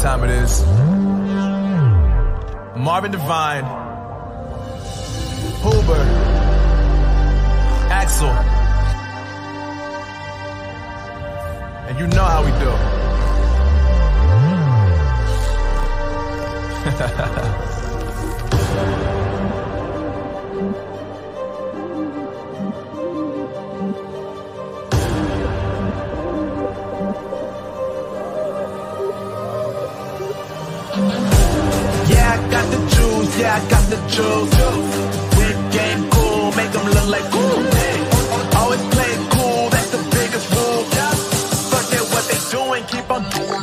time it is. Marvin Devine, Huber, Axel, and you know how we do. Yeah, I got the juice. Whip game cool, make them look like cool. Always play it cool, that's the biggest rule. Fuck it, what they doing, keep on doing.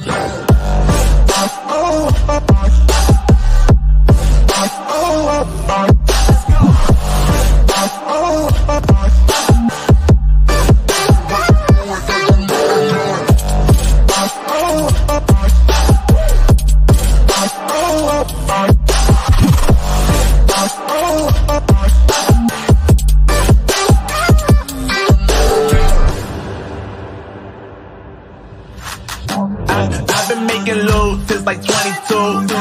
Like 22.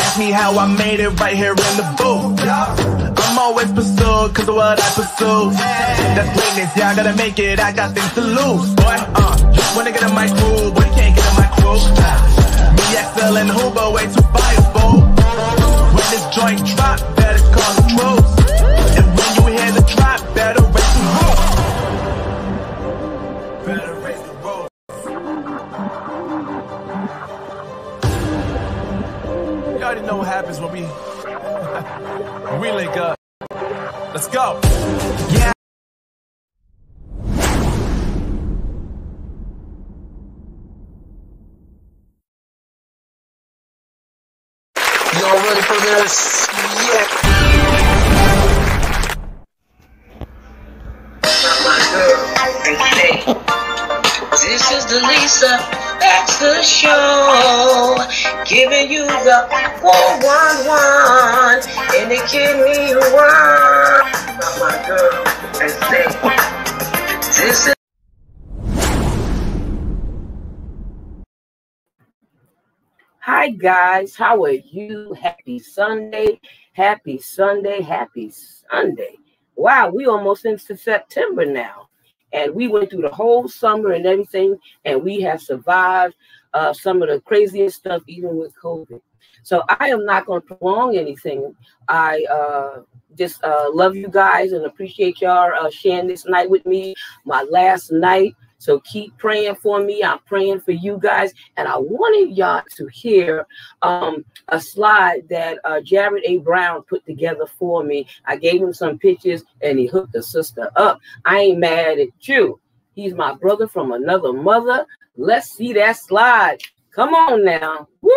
Ask me how I made it right here in the booth. I'm always pursued cause of what I pursue. That's greatness, yeah, I gotta make it, I got things to lose. Boy, wanna get in my crew, but you can't get in my crew. Me, Axel, and Huber, way too fireable. When this joint drop, better call the troops. And when you hear the drop, better raise the roof. Better raise the roof. You already know what happens when we link up. Let's go. Yeah. Y'all ready for this? Yeah. This is the Lisa Baxter Show, giving you the 411 and the kidney one. My girl, and say, this is. Hi guys, how are you? Happy Sunday, happy Sunday, happy Sunday. Wow, we almost into September now. And we went through the whole summer and everything, and we have survived some of the craziest stuff, even with COVID. So I am not going to prolong anything. I just love you guys and appreciate y'all sharing this night with me, my last night. So keep praying for me. I'm praying for you guys. And I wanted y'all to hear a slide that Jared A. Brown put together for me. I gave him some pictures and he hooked the sister up. I ain't mad at you. He's my brother from another mother. Let's see that slide. Come on now. Woo!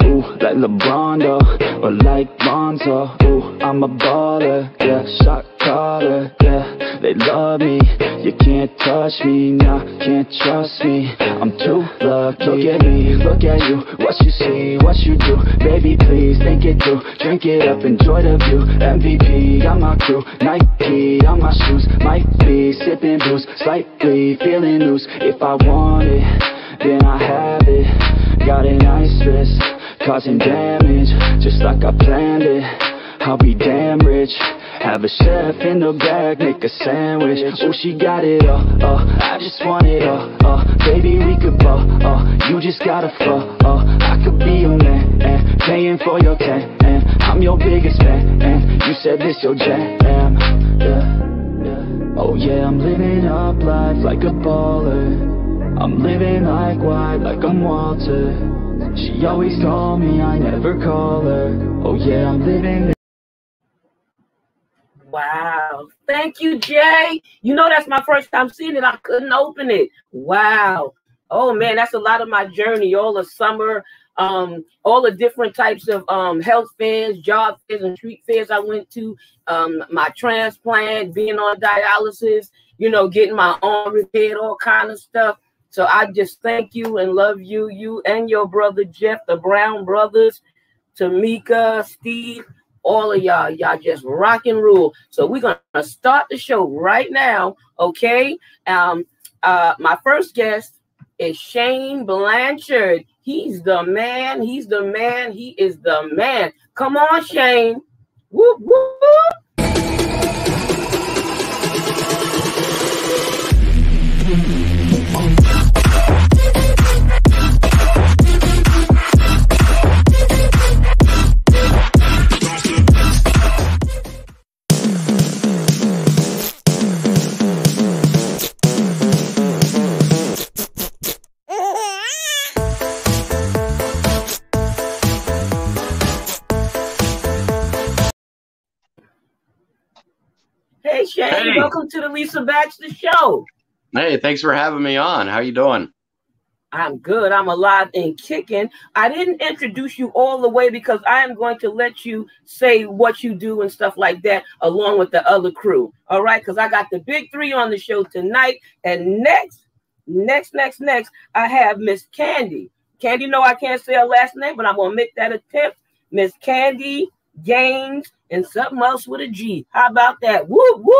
Ooh, like LeBron, though, or like Lonzo. Ooh, I'm a baller, yeah, shot caller, yeah. They love me, you can't touch me, nah, can't trust me. I'm too lucky. Look at me, look at you, what you see, what you do. Baby, please, think it through, drink it up, enjoy the view. MVP on my crew, Nike on my shoes. Might be sipping booze, slightly feeling loose. If I want it, then I have it. Got a nice wrist, causing damage, just like I planned it. I'll be damn rich. Have a chef in the back, make a sandwich. Oh, she got it all, I just want it all, baby, we could ball, you just gotta fall, I could be your man, paying for your tan, I'm your biggest fan, you said this your jam, yeah. Oh yeah, I'm living up life like a baller. I'm living like white, like I'm Walter. She always call me, I never call her. Oh yeah, I'm living. Wow. Thank you, Jay. You know, that's my first time seeing it. I couldn't open it. Wow. Oh, man, that's a lot of my journey. All the summer, all the different types of health fairs, job fairs, and street fairs I went to, my transplant, being on dialysis, you know, getting my arm repaired, all kind of stuff. So I just thank you and love you, you and your brother, Jeff, the Brown brothers, Tamika, Steve, all of y'all. Y'all just rock and rule. So we're going to start the show right now, okay? My first guest is Shane Blanchard. He's the man. He's the man. He is the man. Come on, Shane. Whoop, whoop, whoop. Hey, Shane, Hey. Welcome to the Lisa Baxter Show. Hey, thanks for having me on. How you doing? I'm good. I'm alive and kicking. I didn't introduce you all the way because I am going to let you say what you do and stuff like that along with the other crew. All right, because I got the big three on the show tonight. And next, I have Miss Candy. Candy, no, I can't say her last name, but I'm going to make that attempt. Miss Candy Gaines and something else with a G. How about that? Whoop, whoop.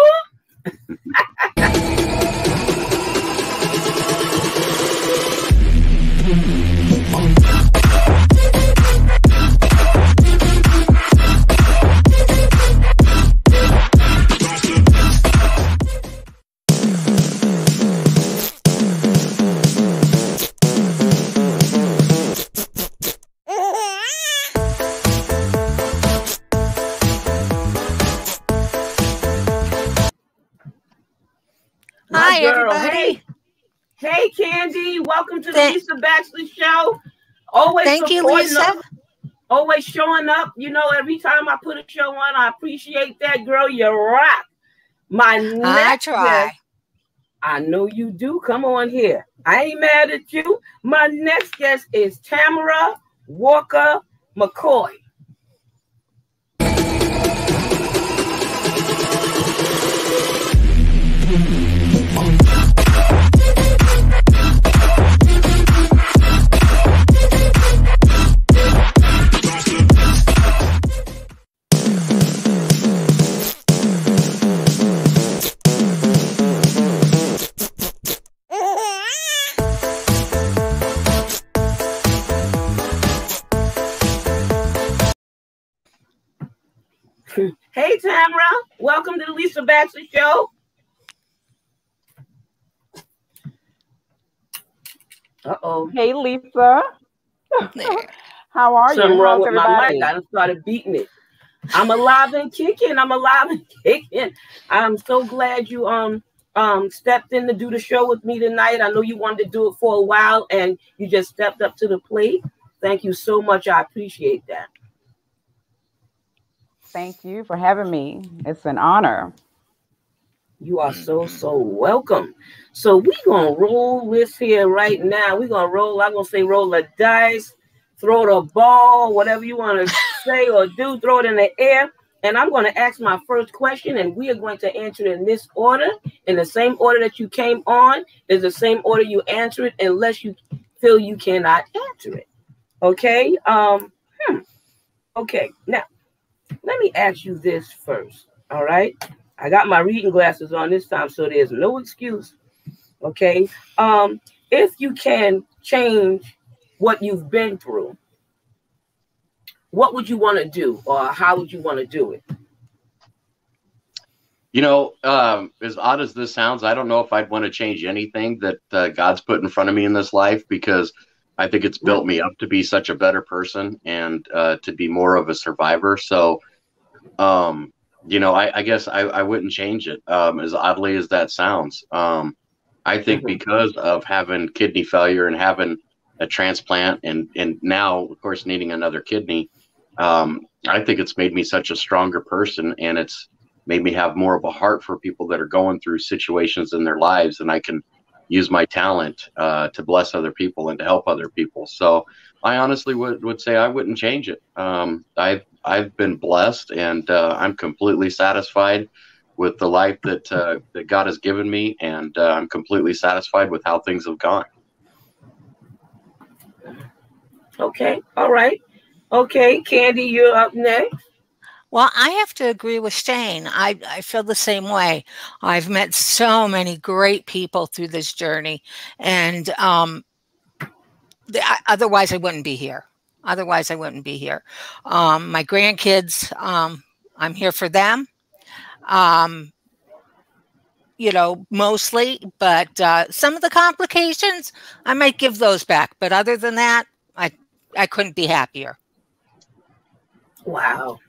Hi, girl. everybody. Hey, Candy. Welcome to the Lisa Baxter Show. Always Thank you, supporting Lisa. us, always showing up. You know, every time I put a show on, I appreciate that, girl. You rock. My next guest, I know you do. Come on here. I ain't mad at you. My next guest is Tamara Walker McCoy. Hey, Tamara. Welcome to the Lisa Baxter Show. Uh-oh. Hey, Lisa. How are you? Something wrong How's with my everybody? mic. I done started beating it. I'm alive and kicking. I'm alive and kicking. I'm so glad you stepped in to do the show with me tonight. I know you wanted to do it for a while, and you just stepped up to the plate. Thank you so much. I appreciate that. Thank you for having me. It's an honor. You are so welcome. So we're going to roll this here right now. We're going to roll. I'm going to say roll a dice, throw the ball, whatever you want to say or do, throw it in the air. And I'm going to ask my first question, and we are going to answer it in this order. In the same order that you came on is the same order you answer it unless you feel you cannot answer it. Okay? Okay. Now, let me ask you this first. All right? I got my reading glasses on this time, so there's no excuse. Okay? If you can change what you've been through, what would you want to do, or how would you want to do it? You know, as odd as this sounds, I don't know if I'd want to change anything that God's put in front of me in this life, because I think it's built me up to be such a better person and to be more of a survivor. So, you know, I guess I wouldn't change it, as oddly as that sounds. I think because of having kidney failure and having a transplant and now, of course, needing another kidney, I think it's made me such a stronger person, and it's made me have more of a heart for people that are going through situations in their lives, and I can use my talent to bless other people and to help other people. So I honestly would say I wouldn't change it. I've been blessed, and I'm completely satisfied with the life that God has given me, and I'm completely satisfied with how things have gone. Okay. All right. Okay, Candy, you're up next. Well, I have to agree with Shane. I feel the same way. I've met so many great people through this journey, and otherwise I wouldn't be here. Otherwise, I wouldn't be here. My grandkids, I'm here for them. You know, mostly, but some of the complications, I might give those back. But other than that, I couldn't be happier. Wow.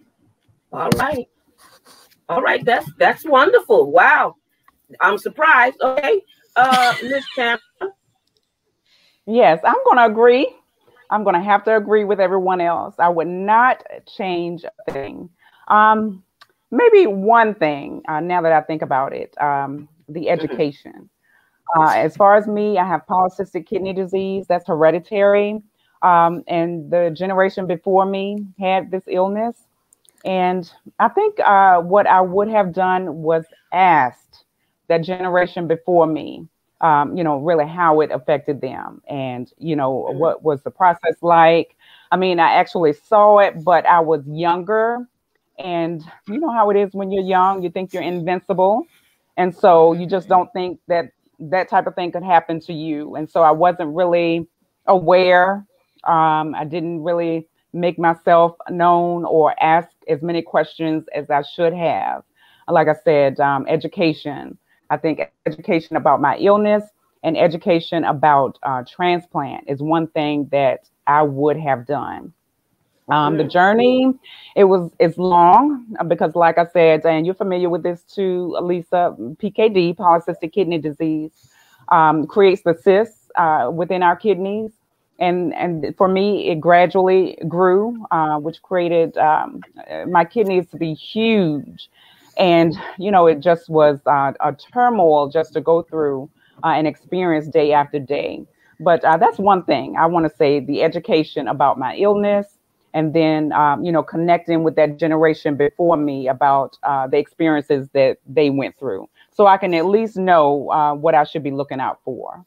All right. All right. That's wonderful. Wow. I'm surprised. Okay. Miss Tamara. Yes, I'm going to agree. I'm going to have to agree with everyone else. I would not change a thing. Maybe one thing, now that I think about it, the education. As far as me, I have polycystic kidney disease. That's hereditary. And the generation before me had this illness. And I think what I would have done was asked that generation before me, you know, really how it affected them. And, you know, what was the process like? I mean, I actually saw it, but I was younger. And you know how it is when you're young, you think you're invincible. And so you just don't think that that type of thing could happen to you. And so I wasn't really aware. I didn't really make myself known or ask as many questions as I should have. Like I said, education. I think education about my illness and education about transplant is one thing that I would have done. The journey, it's long because, like I said, and you're familiar with this too, Lisa, PKD, polycystic kidney disease, creates the cysts within our kidneys. And for me, it gradually grew, which created my kidneys to be huge. And, you know, it just was a turmoil just to go through and experience day after day. But that's one thing I want to say, the education about my illness. And then, you know, connecting with that generation before me about the experiences that they went through. So I can at least know what I should be looking out for.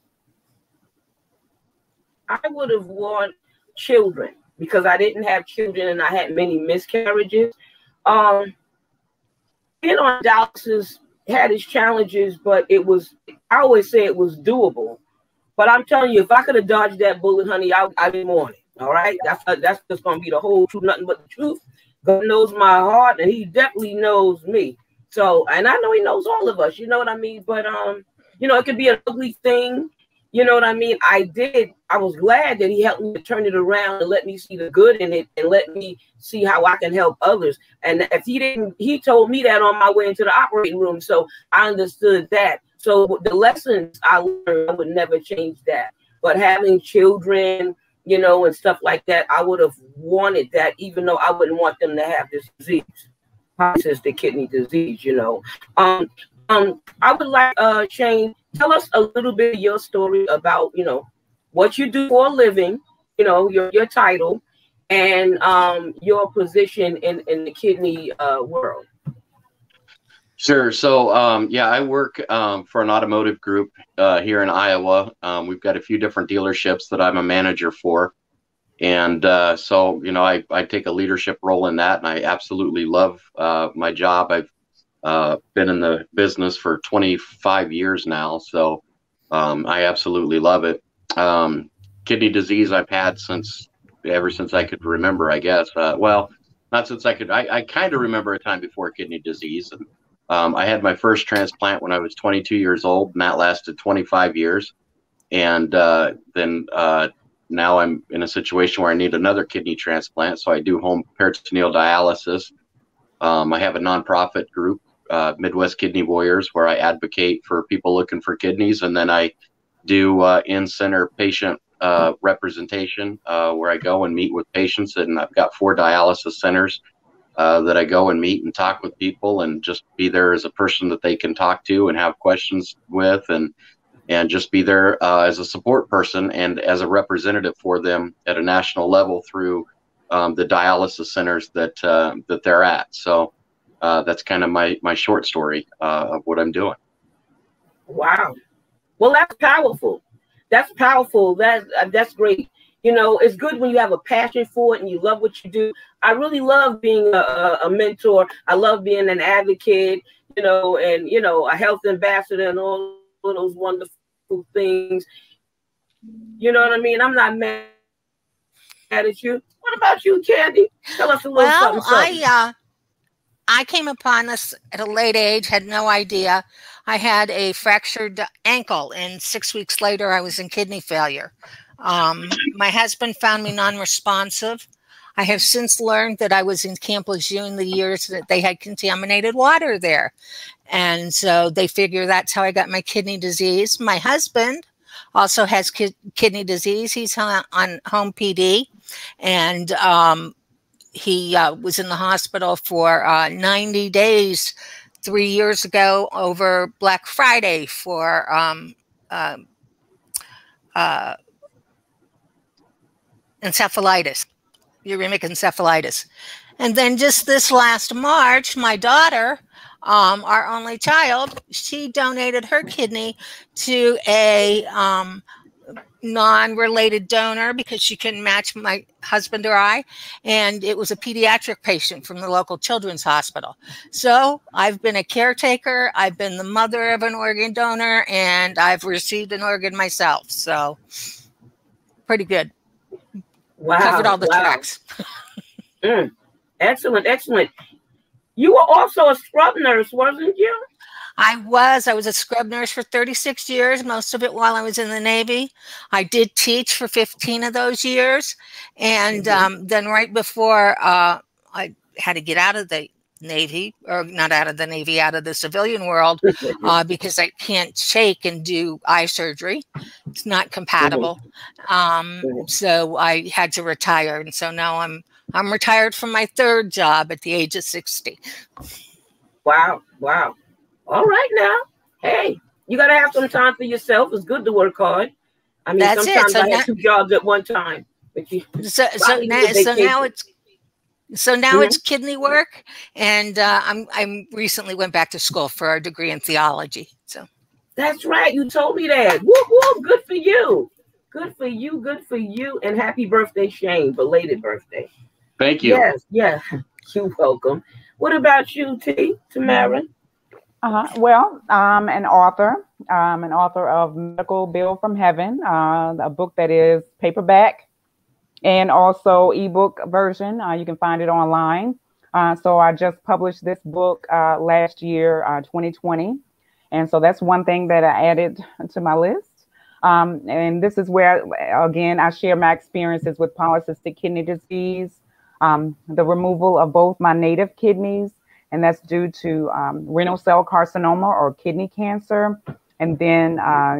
I would have wanted children because I didn't have children and I had many miscarriages. Being on dialysis had its challenges, but it was, I always say it was doable. But I'm telling you, if I could have dodged that bullet, honey, I'd be on it. All right, that's just gonna be the whole truth, nothing but the truth. God knows my heart, and He definitely knows me. So, and I know He knows all of us. You know what I mean? But you know, it could be an ugly thing. You know what I mean? I was glad that He helped me to turn it around and let me see the good in it, and let me see how I can help others. And if He didn't, He told me that on my way into the operating room, so I understood that. So the lessons I learned, I would never change that. But having children, you know, and stuff like that, I would have wanted that, even though I wouldn't want them to have this disease, polycystic kidney disease, you know. I would like, Shane, tell us a little bit of your story about, you know, what you do for a living, you know, your title, and your position in the kidney world. Sure. So, yeah, I work for an automotive group here in Iowa. We've got a few different dealerships that I'm a manager for. And so, you know, I take a leadership role in that, and I absolutely love my job. I've been in the business for 25 years now, so I absolutely love it. Kidney disease I've had ever since I could remember, I guess. Well, not since I kind of remember a time before kidney disease. And I had my first transplant when I was 22 years old, and that lasted 25 years. And then now I'm in a situation where I need another kidney transplant, so I do home peritoneal dialysis. I have a nonprofit group, Midwest Kidney Warriors, where I advocate for people looking for kidneys, and then I do in-center patient representation, where I go and meet with patients, and I've got 4 dialysis centers that I go and meet and talk with people, and just be there as a person that they can talk to and have questions with, and just be there as a support person and as a representative for them at a national level through the dialysis centers that they're at. So that's kind of my short story of what I'm doing. Wow. Well, that's powerful. That's powerful. That's great. You know, it's good when you have a passion for it and you love what you do. I really love being a mentor. I love being an advocate, you know, and, you know, a health ambassador and all of those wonderful things. You know what I mean? I'm not mad at you. What about you, Candy? Tell us a little something. I came upon this at a late age, had no idea. I had a fractured ankle, and 6 weeks later, I was in kidney failure. My husband found me non-responsive. I have since learned that I was in Camp Lejeune in the years that they had contaminated water there. And so they figure that's how I got my kidney disease. My husband also has kidney disease. He's on home PD, and he was in the hospital for 90 days 3 years ago over Black Friday for encephalitis, uremic encephalitis. And then just this last March, my daughter, our only child, she donated her kidney to a non-related donor because she couldn't match my husband or I, and it was a pediatric patient from the local children's hospital. So I've been a caretaker, I've been the mother of an organ donor, and I've received an organ myself. So pretty good. Wow. Covered all the tracks. Excellent, excellent. You were also a scrub nurse, wasn't you? I was a scrub nurse for 36 years, most of it while I was in the Navy. I did teach for 15 of those years. And then right before I had to get out of the Navy, or not out of the Navy, out of the civilian world, because I can't shake and do eye surgery. It's not compatible. So I had to retire. And so now I'm retired from my third job at the age of 60. Wow. Wow. All right now. Hey, you got to have some time for yourself. It's good to work hard. I mean, that's sometimes it. So I have two jobs at one time. But so now it's kidney work, and I recently went back to school for a degree in theology. So that's right. You told me that. Whoop whoop. Good for you. Good for you. Good for you. And happy birthday, Shane. Belated birthday. Thank you. Yes. Yeah. You're welcome. What about you, Tamara? Well, I'm an author of Medical Bill from Heaven, a book that is paperback and also ebook version. You can find it online. So I just published this book last year, 2020. And so that's one thing that I added to my list. And this is where, again, I share my experiences with polycystic kidney disease, the removal of both my native kidneys, and that's due to renal cell carcinoma or kidney cancer, and then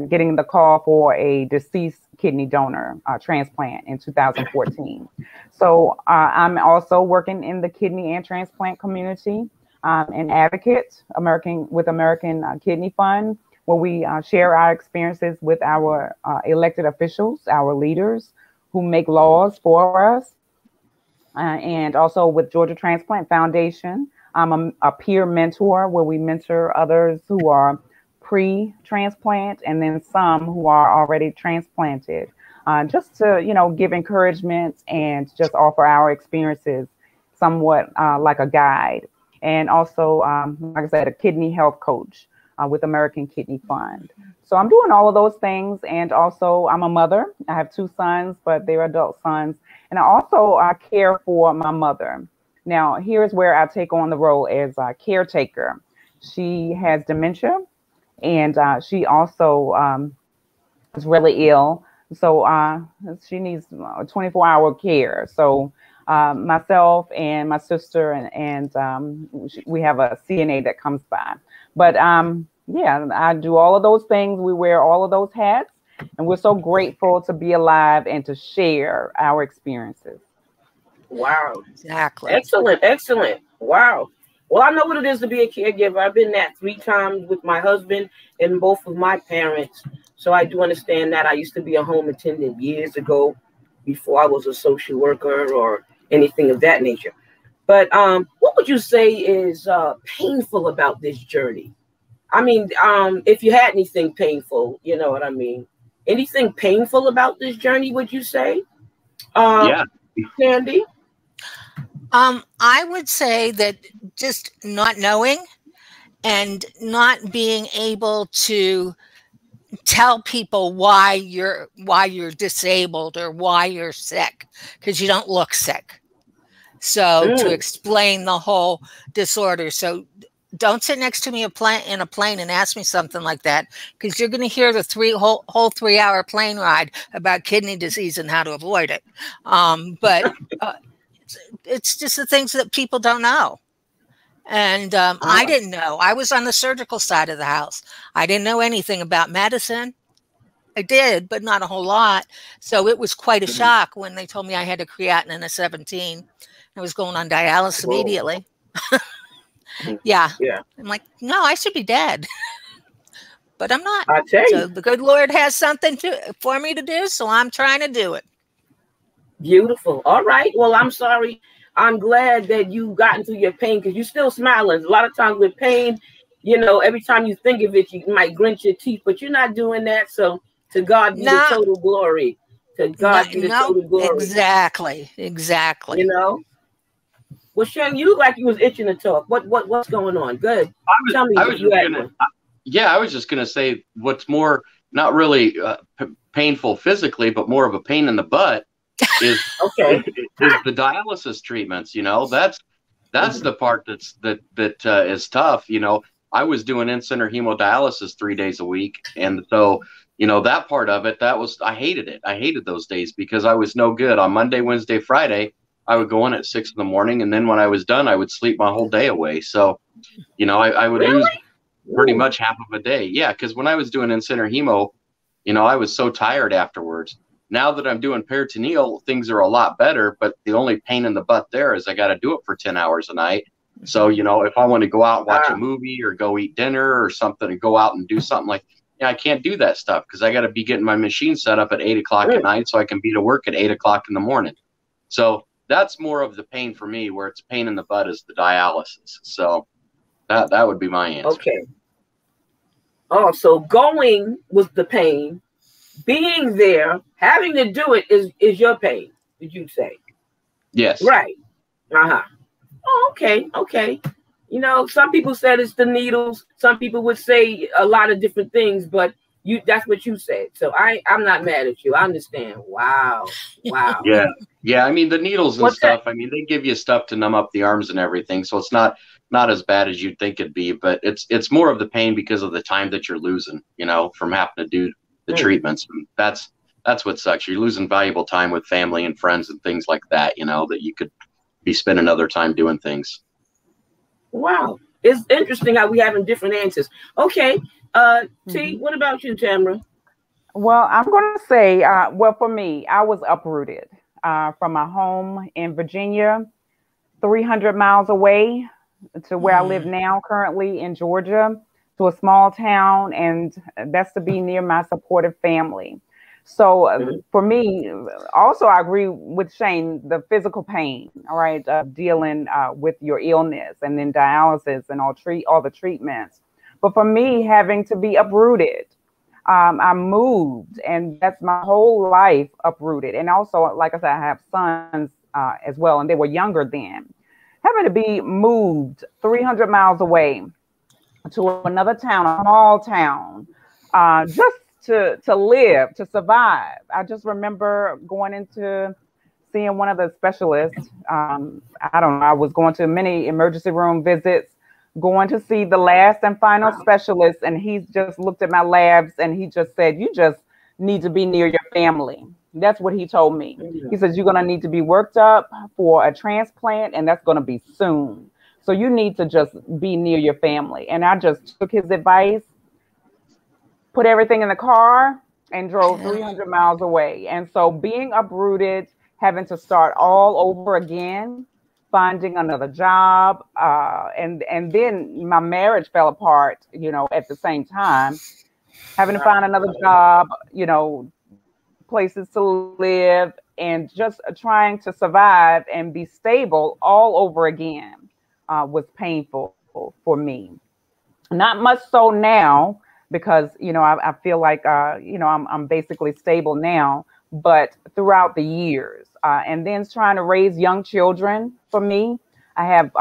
getting the call for a deceased kidney donor transplant in 2014. So I'm also working in the kidney and transplant community, an advocate with American Kidney Fund, where we share our experiences with our elected officials, our leaders who make laws for us, and also with Georgia Transplant Foundation. I'm a peer mentor where we mentor others who are pre-transplant and then some who are already transplanted, just to, give encouragement and just offer our experiences somewhat like a guide. And also, like I said, a kidney health coach with American Kidney Fund. So I'm doing all of those things. And also I'm a mother. I have 2 sons, but they're adult sons. And I also care for my mother. Now, here's where I take on the role as a caretaker. She has dementia, and she also is really ill. So she needs 24-hour care. So myself and my sister and we have a CNA that comes by. But yeah, I do all of those things. We wear all of those hats, and we're so grateful to be alive and to share our experiences. Wow. Exactly. Excellent. Excellent. Wow. Well, I know what it is to be a caregiver. I've been that 3 times with my husband and both of my parents. So I do understand that. I used to be a home attendant years ago before I was a social worker or anything of that nature. But what would you say is painful about this journey? I mean, if you had anything painful, you know what I mean? Anything painful about this journey, would you say? Yeah. Candy? I would say that just not knowing and not being able to tell people why you're disabled or why you're sick, because you don't look sick. So to explain the whole disorder. So don't sit next to me in a plane and ask me something like that, because you're going to hear the whole 3-hour plane ride about kidney disease and how to avoid it. But it's just the things that people don't know. And I didn't know. I was on the surgical side of the house. I didn't know anything about medicine. I did, but not a whole lot. So it was quite a shock when they told me I had a creatinine of 17. I was going on dialysis immediately. Yeah. I'm like, no, I should be dead. But I'm not. I tell you. So the good Lord has something for me to do, so I'm trying to do it. Beautiful. All right. Well, I'm sorry. I'm glad that you gotten through your pain, because you're still smiling. A lot of times with pain, you know, every time you think of it, you might grit your teeth, but you're not doing that. So to God be the total glory. To God be the total glory. Exactly. You know? Well, Shane, you look like you was itching to talk. What's going on? Good. Tell me. I was just gonna say what's more not really painful physically, but more of a pain in the butt is is the dialysis treatments. You know, that's the part that is tough. You know, I was doing in-center hemodialysis 3 days a week, and so you know that part of it, I hated it. I hated those days because I was no good. On Monday, Wednesday, Friday, I would go in at 6 a.m, and then when I was done, I would sleep my whole day away. So, you know, I would lose pretty much half of a day. Yeah, because when I was doing in-center hemo, you know, I was so tired afterwards. Now that I'm doing peritoneal, things are a lot better, but the only pain in the butt there is I got to do it for 10 hours a night. So, you know, if I want to go out and watch a movie or go eat dinner or something and go out and do something like, I can't do that stuff because I got to be getting my machine set up at 8 o'clock at night so I can be to work at 8 o'clock in the morning. So that's more of the pain for me, where it's pain in the butt is the dialysis. So that would be my answer. Okay. Oh, so going was the pain. Being there, having to do it is your pain, did you say? Yes. Right. Uh-huh. Oh, okay. You know, some people said it's the needles. Some people would say a lot of different things, but that's what you said. So I'm not mad at you. I understand. Wow. Yeah. I mean, the needles and stuff, I mean, they give you stuff to numb up the arms and everything. So it's not as bad as you'd think it'd be, but it's more of the pain because of the time that you're losing, you know, from having to do the treatments. And that's what sucks. You're losing valuable time with family and friends and things like that, you know, that you could be spending other time doing things. Wow. It's interesting how we having different answers. Okay. T, what about you, Tamara? Well, I'm going to say, well, for me, I was uprooted from my home in Virginia, 300 miles away to where I live now, currently in Georgia, to a small town, and that's to be near my supportive family. So for me, also, I agree with Shane, the physical pain, all right, dealing with your illness and then dialysis and all the treatments. But for me, having to be uprooted, I moved, and that's my whole life uprooted. And also, like I said, I have sons as well, and they were younger then. Having to be moved 300 miles away to another town, a small town, just to live, to survive. I just remember going into seeing one of the specialists. I don't know, I was going to many emergency room visits, going to see the last and final specialist, and he just looked at my labs and he just said, you just need to be near your family. That's what he told me. He says, you're going to need to be worked up for a transplant, and that's going to be soon. So you need to just be near your family. And I just took his advice, put everything in the car, and drove 300 miles away. And so being uprooted, having to start all over again, finding another job, and then my marriage fell apart, you know, at the same time, having to find another job, you know, places to live, and just trying to survive and be stable all over again was painful for me. Not much so now, because, you know, I feel like, you know, I'm basically stable now, but throughout the years, And then trying to raise young children for me. I have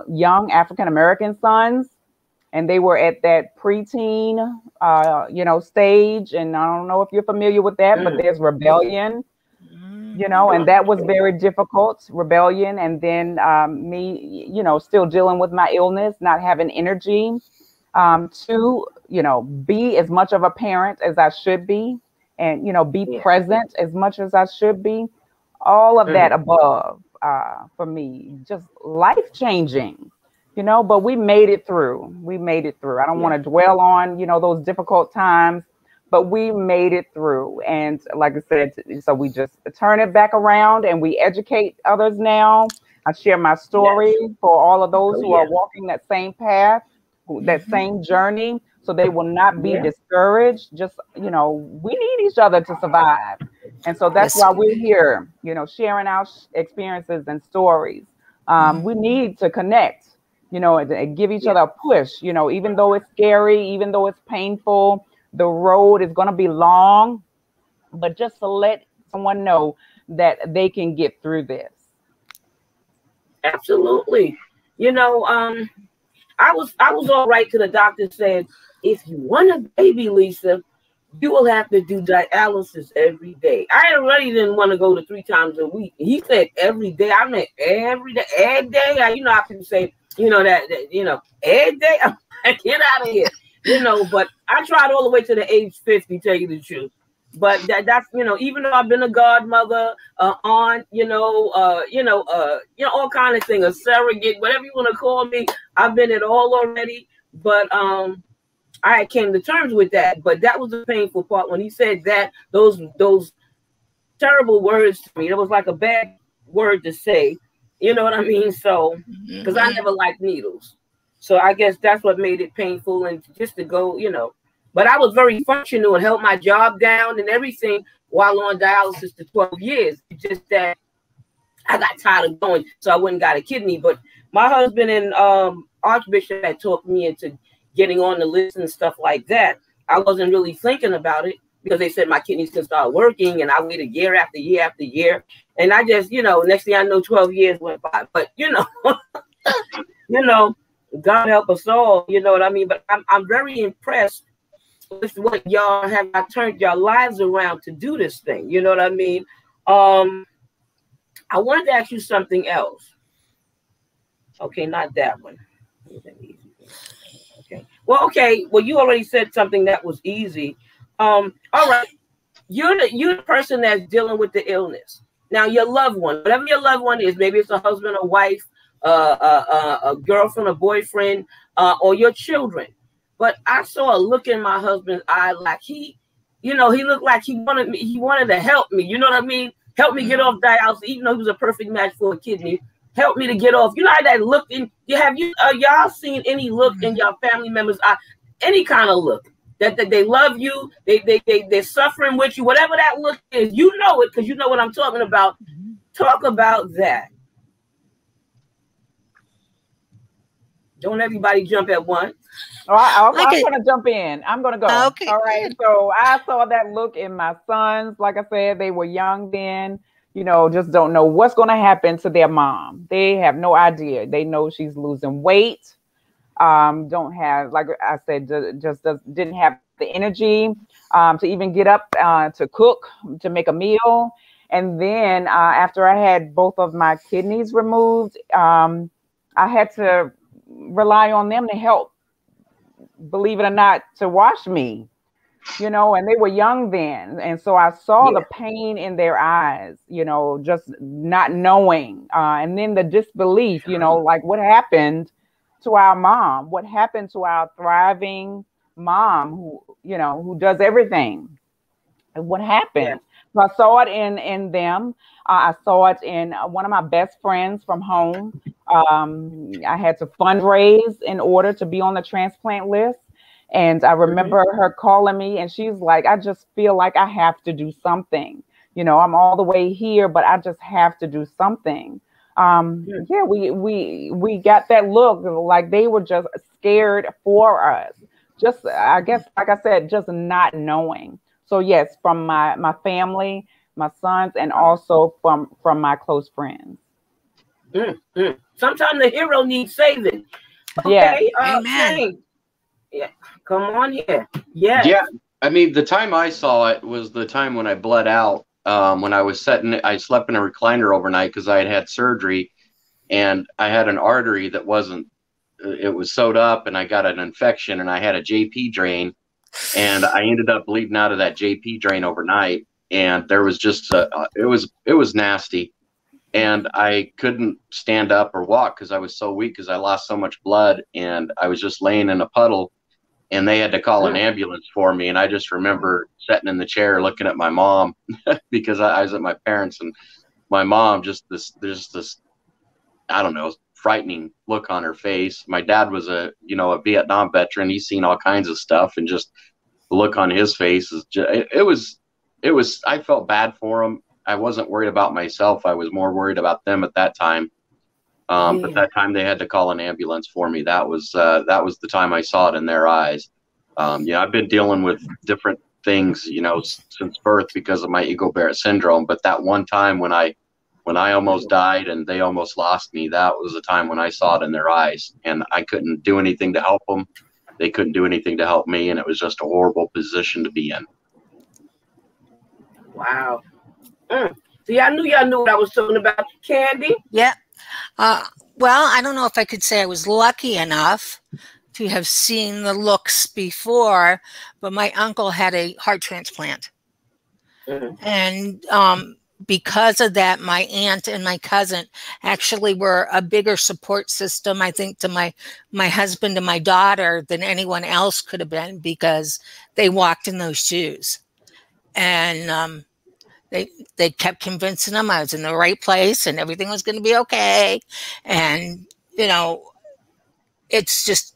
young African-American sons, and they were at that preteen, stage. And I don't know if you're familiar with that, but there's rebellion, and that was very difficult, rebellion. And then me, still dealing with my illness, not having energy to, be as much of a parent as I should be, and, be present as much as I should be. All of that above for me, just life changing, but we made it through. I don't want to dwell on, those difficult times, but we made it through. And like I said, so we just turn it back around and we educate others now. I share my story for all of those who are walking that same path, that same journey, so they will not be discouraged. Just, we need each other to survive. And so that's why we're here, sharing our experiences and stories. We need to connect, and give each other a push, even though it's scary, even though it's painful, the road is going to be long, but just to let someone know that they can get through this. Absolutely. I was all right till the doctor said, if you want a baby, Lisa, you will have to do dialysis every day. I already didn't want to go to 3 times a week. He said every day. I meant every day, every day. I can say, every day. Get out of here. But I tried all the way to the age 50, tell you the truth. But that's even though I've been a godmother, aunt, all kind of things, a surrogate, whatever you want to call me, I've been it all already. But I came to terms with that. But that was the painful part when he said that, those terrible words to me. It was like a bad word to say. You know what I mean? So, because I never liked needles. So I guess that's what made it painful, and just to go, But I was very functional and held my job down and everything while on dialysis for 12 years. It's just that I got tired of going, so I went and got a kidney. But my husband and Archbishop had talked me into getting on the list and stuff like that. I wasn't really thinking about it because they said my kidneys can start working, and I waited year after year after year. And I just, next thing I know, 12 years went by. But, God help us all, you know what I mean? But I'm very impressed with what y'all have turned your lives around to do this thing. You know what I mean? I wanted to ask you something else. Okay, not that one. Okay. Well, you already said something that was easy. All right. You're the person that's dealing with the illness. Now, your loved one, whatever your loved one is, maybe it's a husband or wife, a girlfriend, a boyfriend, or your children. But I saw a look in my husband's eye, like he looked like he wanted to help me. You know what I mean? Help me get off dialysis, even though he was a perfect match for a kidney. Help me to get off. You know how that look in? Y'all seen any look in your family members' eye? Any kind of look that they love you, they're suffering with you, whatever that look is, you know it because you know what I'm talking about. Talk about that. Don't everybody jump at once. I'm going to jump in. I'm going to go. Okay. All right. So I saw that look in my sons. Like I said, they were young then, just don't know what's going to happen to their mom. They have no idea. They know she's losing weight. Don't have, like I said, didn't have the energy to even get up to cook, to make a meal. And then after I had both of my kidneys removed, I had to rely on them to help, believe it or not, to wash me, and they were young then. And so I saw the pain in their eyes, just not knowing. And then the disbelief, like what happened to our mom, what happened to our thriving mom who does everything. And what happened? Yeah. So I saw it in them. I saw it in one of my best friends from home. I had to fundraise in order to be on the transplant list. And I remember her calling me and she's like, I just feel like I have to do something. I'm all the way here, but I just have to do something. We got that look like they were just scared for us. Just, I guess, like I said, just not knowing. So yes, from my family, my sons, and also from my close friends. Sometimes the hero needs saving. Okay, Jane. Yeah, come on here. Yes. Yeah, I mean, the time I saw it was the time when I bled out. When I slept in a recliner overnight because I had had surgery, and I had an artery that it was sewed up, and I got an infection, and I had a JP drain, and I ended up bleeding out of that JP drain overnight, and there was just it was nasty. And I couldn't stand up or walk because I was so weak because I lost so much blood, and I was just laying in a puddle, and they had to call an ambulance for me. And I just remember sitting in the chair looking at my mom because I was at my parents, and my mom there's this, I don't know, frightening look on her face. My dad was a Vietnam veteran. He's seen all kinds of stuff, and just the look on his face is just, it was, I felt bad for him. I wasn't worried about myself. I was more worried about them at that time. But that time they had to call an ambulance for me. That was the time I saw it in their eyes. I've been dealing with different things, since birth because of my Ego-Barrett syndrome. But that one time when I almost died and they almost lost me, that was the time when I saw it in their eyes, and I couldn't do anything to help them. They couldn't do anything to help me, and it was just a horrible position to be in. Wow. See, I knew y'all knew what I was talking about. Candy? Yeah. Well, I don't know if I could say I was lucky enough to have seen the looks before, but my uncle had a heart transplant. And because of that, my aunt and my cousin actually were a bigger support system, I think, to my husband and my daughter than anyone else could have been, because they walked in those shoes. And they kept convincing them I was in the right place and everything was going to be okay. And, it's just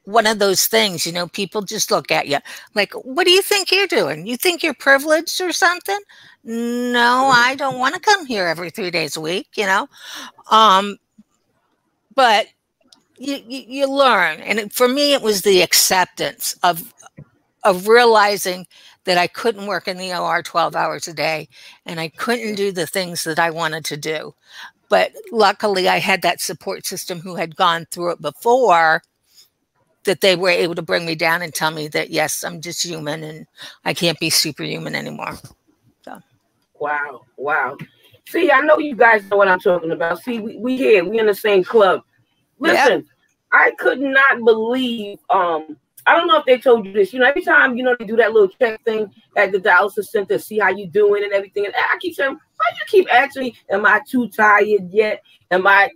one of those things, people just look at you like, what do you think you're doing? You think you're privileged or something? No, I don't want to come here every 3 days a week, but you learn. And for me, it was the acceptance of realizing that I couldn't work in the OR 12 hours a day, and I couldn't do the things that I wanted to do. But luckily, I had that support system who had gone through it before, that they were able to bring me down and tell me that, yes, I'm just human and I can't be superhuman anymore. So. Wow. See, I know you guys know what I'm talking about. See, we here, we in the same club. Listen, I could not believe, I don't know if they told you this. Every time, they do that little check thing at the dialysis center, see how you doing and everything. And I keep saying, why you keep asking me, am I too tired yet? I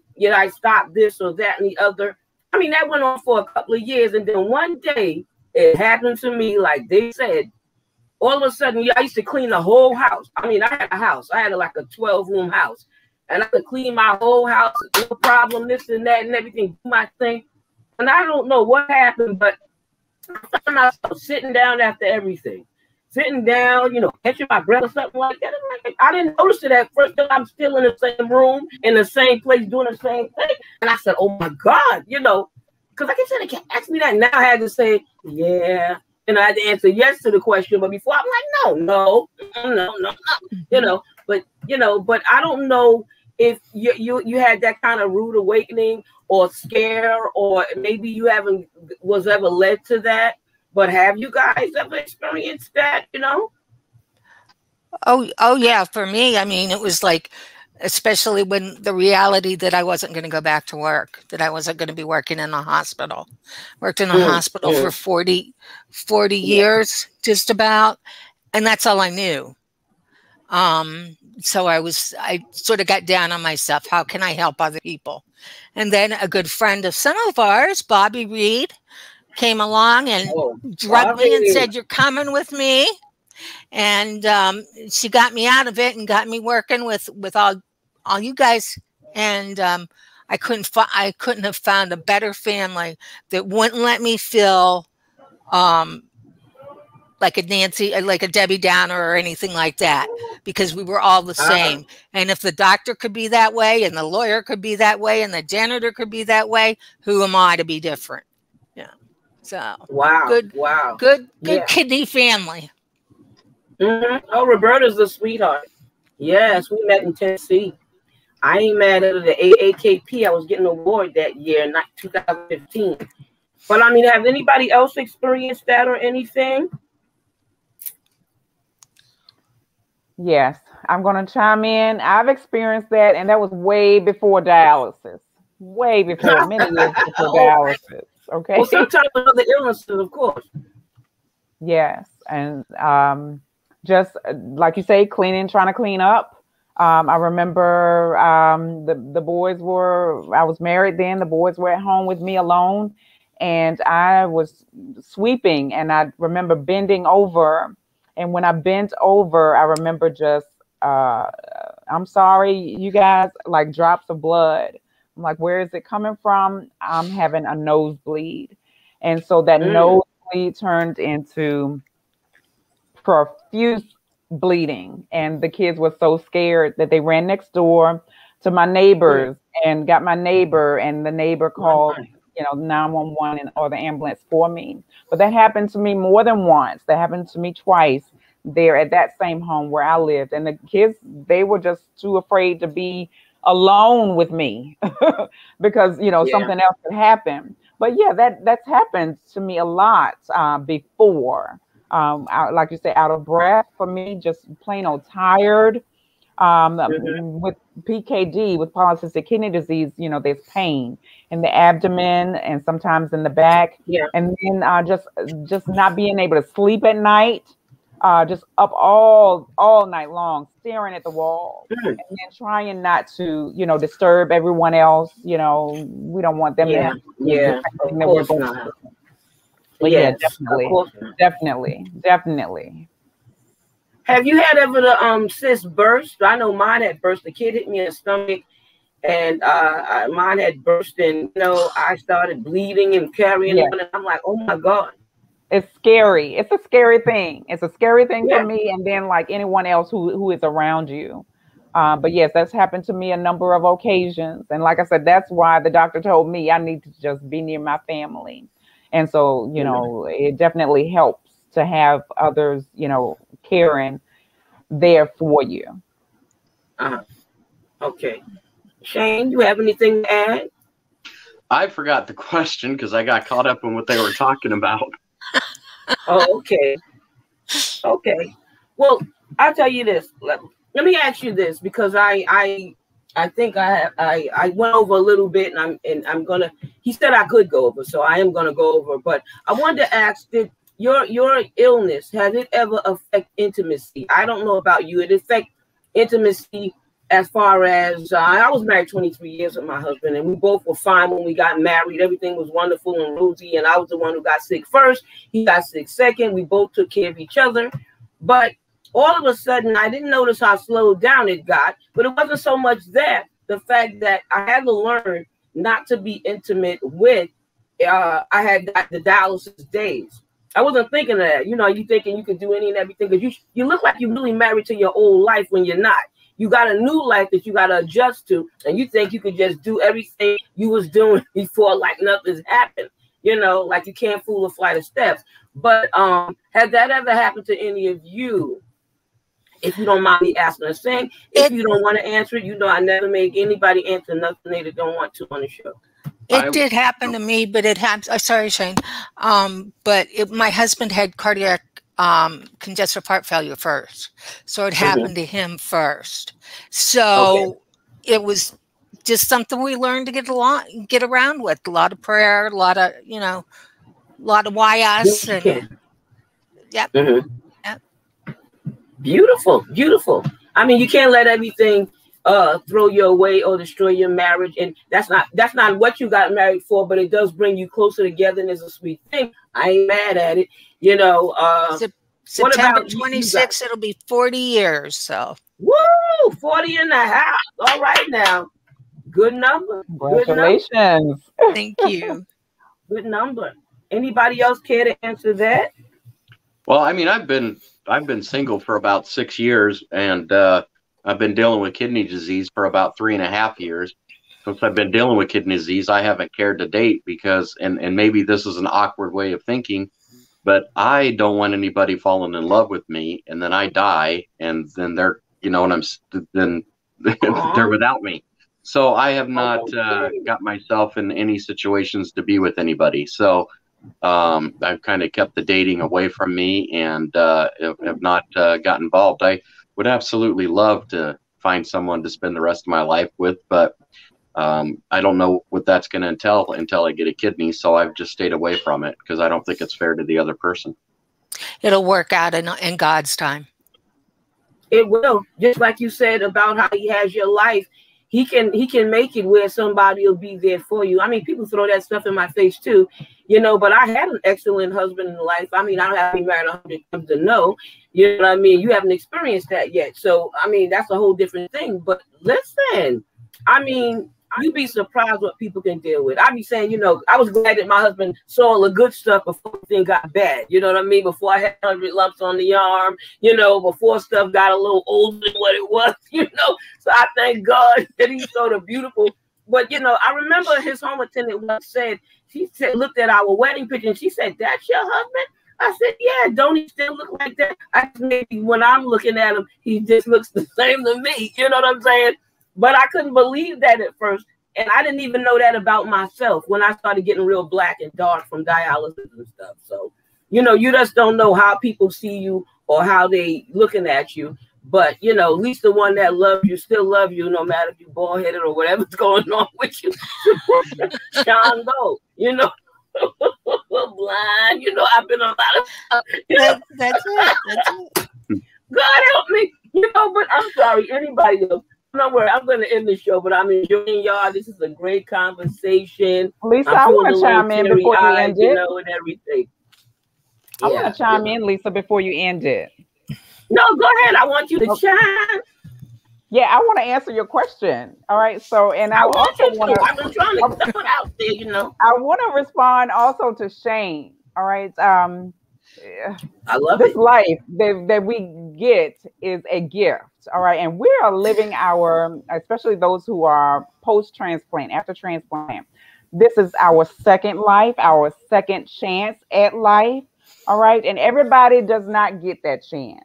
stop this or that and the other? I mean, that went on for a couple of years. And then one day it happened to me, like they said, all of a sudden, I used to clean the whole house. I mean, I had a house. I had like a 12-room house. And I could clean my whole house, no problem, this and that and everything, do my thing. And I don't know what happened, but I found myself sitting down after everything. Sitting down, catching my breath or something like that. I didn't notice it at first till I'm still in the same room, in the same place, doing the same thing. And I said, oh my God, because like I said, they can't ask me that. Now I had to say, yeah. And I had to answer yes to the question. But before, I'm like, no. But I don't know if you had that kind of rude awakening or scare, or maybe you was ever led to that. But have you guys ever experienced that, Oh yeah. For me, I mean, it was like, especially when the reality that I wasn't going to go back to work, that I wasn't going to be working in a hospital. Worked in a hospital for 40 years, just about. And that's all I knew. So I sort of got down on myself. How can I help other people? And then a good friend of some of ours, Bobby Reed, came along and drugged me and said, you're coming with me. And she got me out of it and got me working with all you guys. And I couldn't have found a better family that wouldn't let me feel like a Debbie Downer or anything like that, because we were all the same. And if the doctor could be that way, and the lawyer could be that way, and the janitor could be that way, who am I to be different? Yeah. So good kidney family. Oh, Roberta's a sweetheart. Yes, we met in Tennessee. I ain't mad at the AAKP. I was getting an award that year, not 2015. But I mean, has anybody else experienced that or anything? Yes, I'm going to chime in. I've experienced that, and that was way before dialysis. Way before, many years before dialysis. Okay. Well, sometimes with other illnesses, of course. Yes, and just like you say, cleaning, trying to clean up. I remember the boys were, I was married then, the boys were at home with me alone, and I was sweeping, and I remember bending over, and when I bent over, I remember just, I'm sorry, you guys, like drops of blood. I'm like, where is it coming from? I'm having a nosebleed. And so that nosebleed turned into profuse bleeding. And the kids were so scared that they ran next door to my neighbors and got my neighbor, and the neighbor called, 911 or the ambulance for me. But that happened to me more than once. That happened to me twice there at that same home where I lived. And the kids, they were just too afraid to be alone with me because, something else could happen. But yeah, that's happened to me a lot before. Like you say, out of breath for me, just plain old tired. With PKD, with polycystic kidney disease, there's pain in the abdomen and sometimes in the back. Yeah. And then just not being able to sleep at night, just up all night long, staring at the wall, and then trying not to, disturb everyone else. We don't want them to have that we're going through. But yes, definitely. Have you had ever the cyst burst? I know mine had burst. The kid hit me in the stomach, and mine had burst, and I started bleeding and carrying on, and I'm like, oh my God. It's scary. It's a scary thing. It's a scary thing for me, and then like anyone else who is around you. But yes, that's happened to me a number of occasions. And like I said, that's why the doctor told me I need to just be near my family. And so, it definitely helps to have others, caring there for you. Okay. Shane, you have anything to add? I forgot the question because I got caught up in what they were talking about. Oh, okay. Okay. Well, I'll tell you this. Let me ask you this, because I think I went over a little bit, and I'm gonna. He said I could go over, so I am gonna go over. But I wanted to ask: did your illness, has it ever affect intimacy? I don't know about you. It affect intimacy as far as I was married 23 years with my husband, and we both were fine when we got married. Everything was wonderful and rosy, and I was the one who got sick first. He got sick second. We both took care of each other. But all of a sudden, I didn't notice how slowed down it got, but it wasn't so much that, the fact that I had to learn not to be intimate with, I had got the dialysis days. I wasn't thinking of that. You thinking you could do any and everything, because you look like you're really married to your old life when you're not. You got a new life that you got to adjust to, and you think you could just do everything you was doing before like nothing's happened. Like you can't fool a flight of steps. But has that ever happened to any of you? If you don't mind me asking the same, if you don't want to answer it, I never make anybody answer nothing they don't want to on the show. It did happen to me, but it happened. Sorry, Shane. But my husband had cardiac congestive heart failure first, so it happened to him first. So it was just something we learned to get around with. A lot of prayer, a lot of why us, and Beautiful. I mean, you can't let everything throw you away or destroy your marriage, and that's not what you got married for, but it does bring you closer together, and it's a sweet thing. I ain't mad at it. September 26th, it'll be 40 years. So woo, 40 and a half. All right now. Good number. Congratulations. Thank you. Good number. Anybody else care to answer that? Well, I mean, I've been single for about 6 years, and I've been dealing with kidney disease for about 3.5 years. Since I've been dealing with kidney disease, I haven't cared to date because, and maybe this is an awkward way of thinking, but I don't want anybody falling in love with me, and then I die, and then they're you know, and then they're without me. So I have not got myself in any situations to be with anybody. So I've kind of kept the dating away from me and have not got involved. I would absolutely love to find someone to spend the rest of my life with, but I don't know what that's going to entail until I get a kidney. So I've just stayed away from it because I don't think it's fair to the other person. It'll work out in God's time. It will. Just like you said about how he has your life, he can make it where somebody will be there for you. I mean, people throw that stuff in my face too, you know, but I had an excellent husband in life. I mean, I don't have to be married 100 times to know, you know what I mean? You haven't experienced that yet. So, I mean, that's a whole different thing. But listen, I mean, you'd be surprised what people can deal with. I'd be saying, you know, I was glad that my husband saw all the good stuff before things got bad. You know what I mean? Before I had 100 lumps on the arm, you know, before stuff got a little older than what it was, you know. So I thank God that he saw the beautiful. But, you know, I remember his home attendant once said, she said, looked at our wedding picture and she said, "That's your husband?" I said, "Yeah, don't he still look like that?" I said, "Maybe when I'm looking at him, he just looks the same to me." You know what I'm saying? But I couldn't believe that at first. And I didn't even know that about myself when I started getting real black and dark from dialysis and stuff. So, you know, you just don't know how people see you or how they looking at you. But, you know, at least the one that loves you still love you, no matter if you're bald-headed or whatever's going on with you. Sean Go, you know, blind, you know, I've been a lot of stuff. You know? That's it. God help me, you know, but I'm sorry, anybody else. Don't worry, I'm going to end the show, but I'm enjoying y'all. This is a great conversation. Lisa, I want to chime in before you end it. You know, and everything. I want to chime in, Lisa, before you end it. No, go ahead. I want you to chime. Yeah, I want to answer your question. All right. So, and I also want to. I've been trying to put it out there, you know. I want to respond also to Shane. All right. I love this it. life that we get is a gift. All right. And we are living especially those who are post-transplant, after transplant. This is our second life, our second chance at life. All right. And everybody does not get that chance.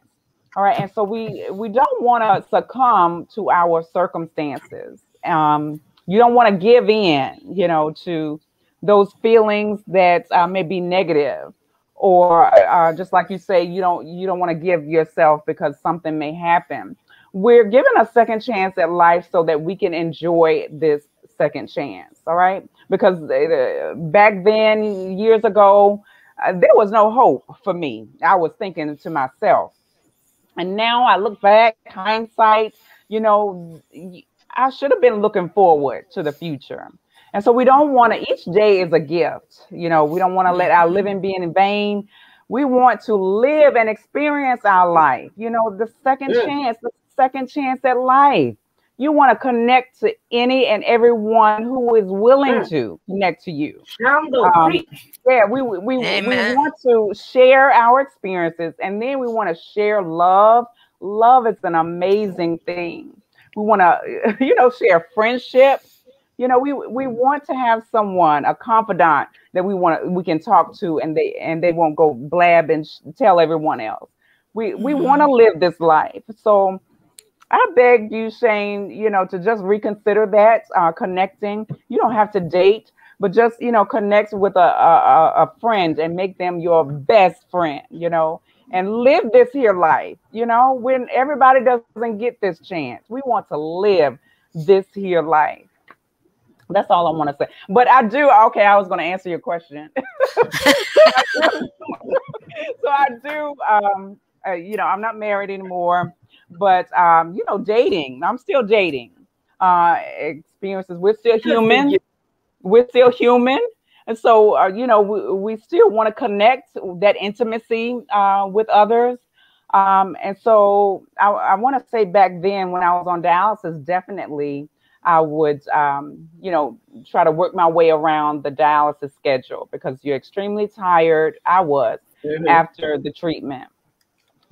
All right. And so we don't want to succumb to our circumstances. You don't want to give in, you know, to those feelings that may be negative. Or just like you say, you don't want to give yourself because something may happen. We're given a second chance at life so that we can enjoy this second chance. All right. Because back then, years ago, there was no hope for me. I was thinking to myself. And now I look back, hindsight, you know, I should have been looking forward to the future. And so we don't want to, each day is a gift. You know, we don't want to let our living be in vain. We want to live and experience our life. You know, the second chance at life. You want to connect to any and everyone who is willing to connect to you. Yeah, we want to share our experiences, and then we want to share love. Love is an amazing thing. We want to, you know, share friendship. You know, we want to have someone, a confidant that we can talk to, and they won't go blab and tell everyone else. We want to live this life. So I beg you, Shane, you know, to just reconsider that, connecting. You don't have to date, but just, you know, connect with a friend and make them your best friend, you know, and live this here life. You know, when everybody doesn't get this chance, we want to live this here life. That's all I want to say. But I do. Okay, I was going to answer your question. So I do. You know, I'm not married anymore, but you know, dating. I'm still dating. Experiences. We're still human. We're still human, and so you know, we still want to connect that intimacy with others. And so I want to say back then when I was on dialysis, definitely I would, you know, try to work my way around the dialysis schedule because you're extremely tired. I was after the treatment.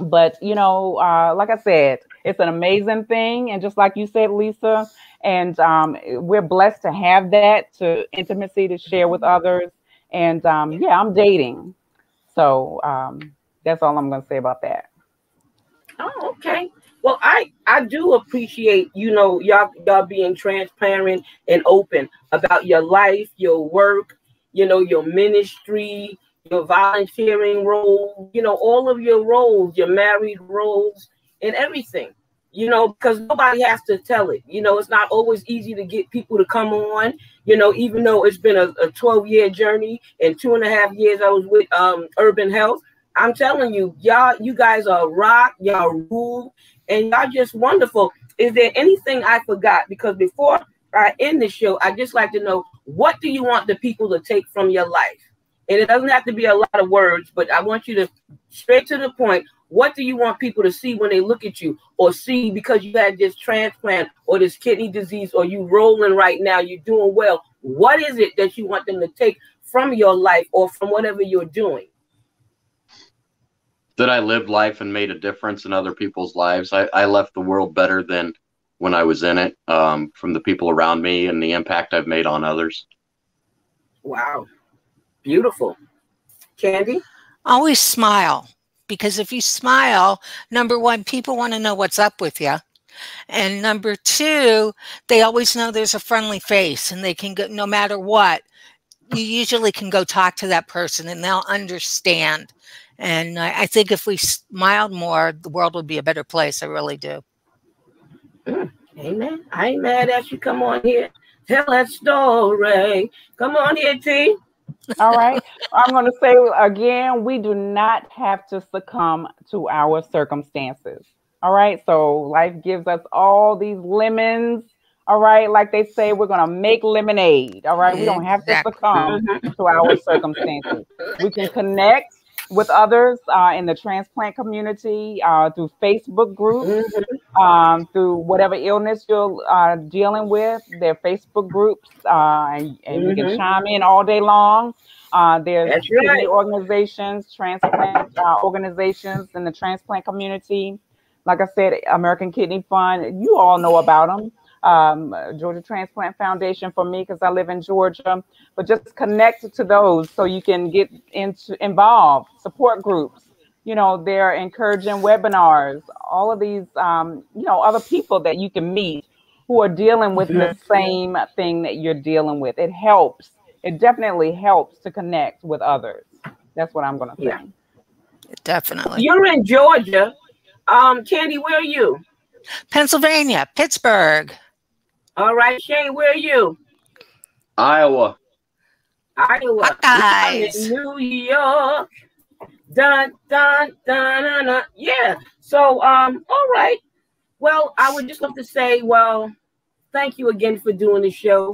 But, you know, like I said, it's an amazing thing. And just like you said, Lisa, and we're blessed to have that intimacy to share with others. And yeah, I'm dating. So that's all I'm going to say about that. Oh, okay. Well, I do appreciate, y'all being transparent and open about your life, your work, your ministry, your volunteering role, all of your roles, your married roles and everything, because nobody has to tell it. It's not always easy to get people to come on, even though it's been a 12-year journey and 2.5 years I was with Urban Health. I'm telling you, you guys are rock, y'all rule, and y'all just wonderful. Is there anything I forgot? Because before I end the show, I just like to know, what do you want the people to take from your life? And it doesn't have to be a lot of words, but I want you to straight to the point. What do you want people to see when they look at you, or see because you had this transplant or this kidney disease, or you rolling right now, you're doing well? What is it that you want them to take from your life or from whatever you're doing? That I lived life and made a difference in other people's lives. I left the world better than when I was in it, from the people around me and the impact I've made on others. Wow. Beautiful. Candy? Always smile, because if you smile, number one, people want to know what's up with you. And number two, they always know there's a friendly face, and they can go, no matter what, you usually can go talk to that person and they'll understand. And I think if we smiled more, the world would be a better place. I really do. Amen. I ain't mad at you. Come on here. Tell that story. Come on here, T. All right. I'm going to say again, we do not have to succumb to our circumstances. All right. So life gives us all these lemons. All right. Like they say, we're going to make lemonade. All right. We don't have to succumb to our circumstances. We can connect with others in the transplant community through Facebook groups, through whatever illness you're dealing with. There are Facebook groups, and you can chime in all day long. There's kidney organizations, transplant organizations in the transplant community. Like I said, American Kidney Fund, you all know about them. Georgia Transplant Foundation for me, because I live in Georgia. But just connect to those so you can get involved. Support groups, they're encouraging webinars, all of these, other people that you can meet who are dealing with the same thing that you're dealing with. It helps. It definitely helps to connect with others. That's what I'm going to say. Yeah, definitely. You're in Georgia. Candy, where are you? Pennsylvania, Pittsburgh. All right, Shane, where are you? Iowa. I'm in New York. Dun, dun, dun, dun, dun. Yeah. So, all right. Well, I would just love to say, thank you again for doing the show.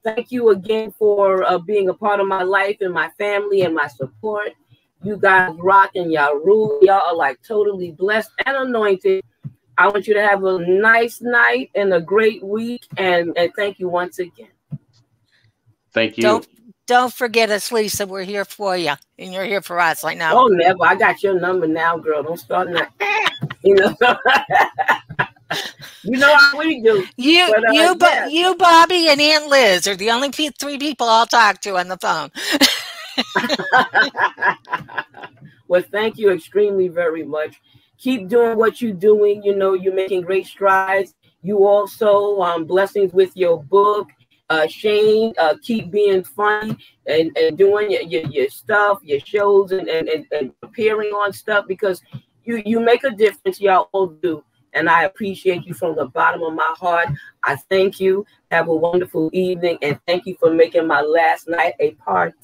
Thank you again for being a part of my life and my family and my support. You guys rock and y'all rule. Y'all are like totally blessed and anointed. I want you to have a nice night and a great week. And thank you once again. Thank you. Don't forget us, Lisa. We're here for you. And you're here for us. Like now. Oh, never. I got your number now, girl. Don't start now. You know how we do. You, Bobby, and Aunt Liz are the only three people I'll talk to on the phone. Well, thank you extremely very much. Keep doing what you're doing. You're making great strides. You also, blessings with your book. Shane, keep being funny and doing your stuff, your shows, and appearing on stuff, because you make a difference. Y'all all do. And I appreciate you from the bottom of my heart. I thank you. Have a wonderful evening. And thank you for making my last night a party.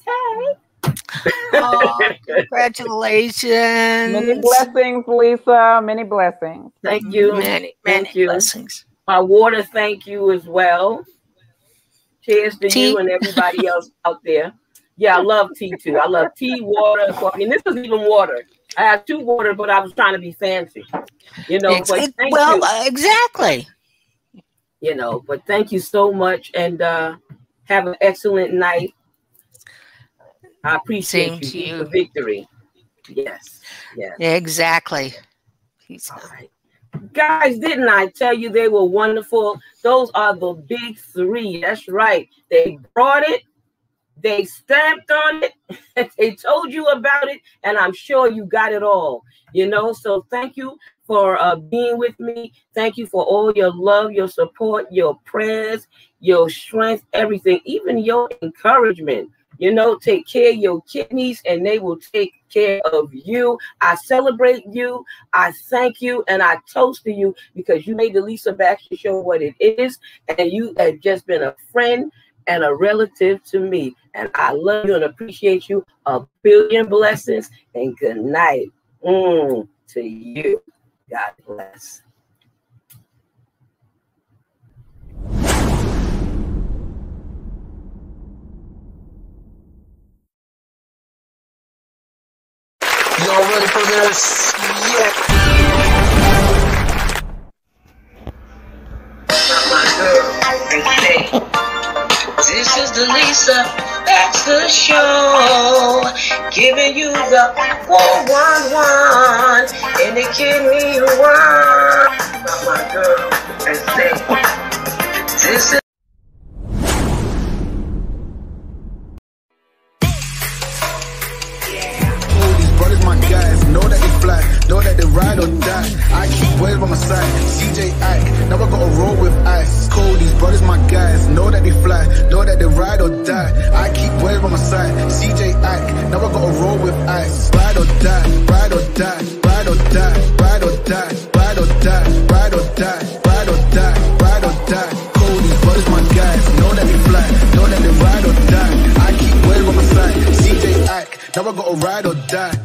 Oh, congratulations. Many blessings, Lisa. Many blessings. Thank you. Many blessings. My water, thank you as well. Cheers to you and everybody else out there. Yeah, I love tea too. I love tea, water, coffee. And this is even water. I have 2 water, but I was trying to be fancy. But thank you. Exactly. But thank you so much, and have an excellent night. I appreciate you. For victory. Yes. Exactly. All right. Guys, didn't I tell you they were wonderful? Those are the big 3. That's right. They brought it. They stamped on it. They told you about it. And I'm sure you got it all. So thank you for being with me. Thank you for all your love, your support, your prayers, your strength, everything, even your encouragement. You know, take care of your kidneys and they will take care of you. I celebrate you. I thank you and I toast to you because you made the Lisa Baxter Show what it is. And you have just been a friend and a relative to me. And I love you and appreciate you. A billion blessings and good night to you. God bless. Y'all ready for this? Yeah. This is the Lisa Baxter Show, giving you the 411 in the kidney world. About my girl and say, this is. Know that they fly, know that they ride or die. I keep boys by my side, CJ Ike, now I gotta roll with ice. Cold, these brothers my guys, know that they fly, know that they ride or die. I keep boys by my side, CJ Ike, now I gotta roll with ice. Ride or die, ride or die, ride or die, ride or die, ride or die, ride or die, ride or die, ride or die. Cold, these brothers my guys, know that they fly, know that they ride or die. I keep boys by my side, CJ Ike, now I gotta ride or die.